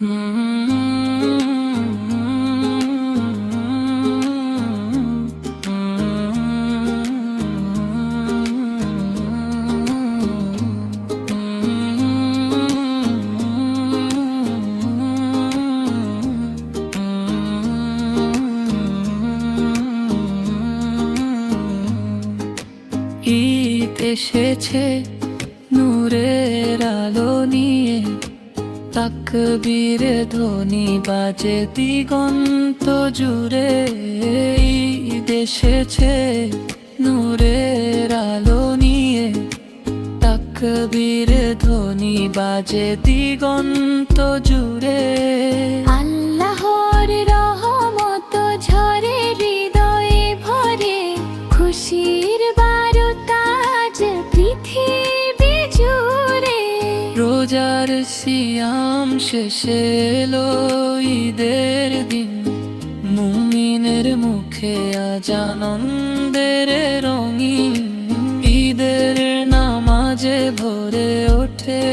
ঈদ এসেছে নূরের আলো নিয়ে, তাকবীর ধ্বনি বাজে দিগন্ত জুড়ে। ঈদ এসেছে নূরের আলো নিয়ে, তাকবীর ধ্বনি বাজে দিগন্ত জুড়ে। আল্লাহর রহমত ঝরে হৃদয়ে ভরে, খুশির বারতাজ পৃথিবী জুড়ে। রোজার সিয়াম শেষে এলো ঈদের দিন, মুমিনের মুখে আজ আনন্দের রঙিন। ঈদের নামাজে ভরে ওঠে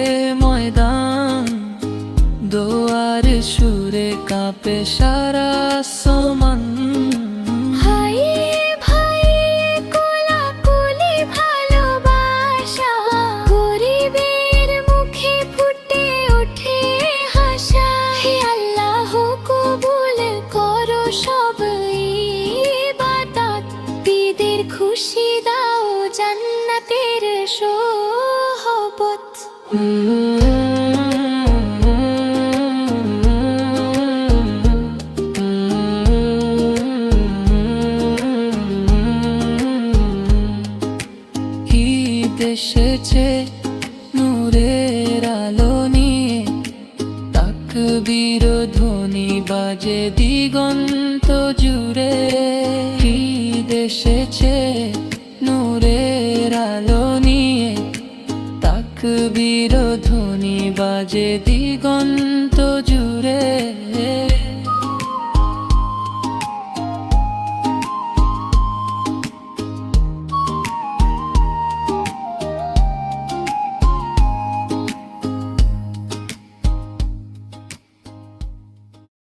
ময়দান, দোয়ার সুরে কাঁপে সারা আসমান। খুশি দাও জান্নাতের সোহবত। ঈদ এসেছে নূরের আলো নিয়ে, তাকবীর ধ্বনি বাজে দিগন্ত জুড়ে। ঈদ এসেছে নূরের আলো নিয়ে, তাকবীর ধ্বনি বাজে দিগন্ত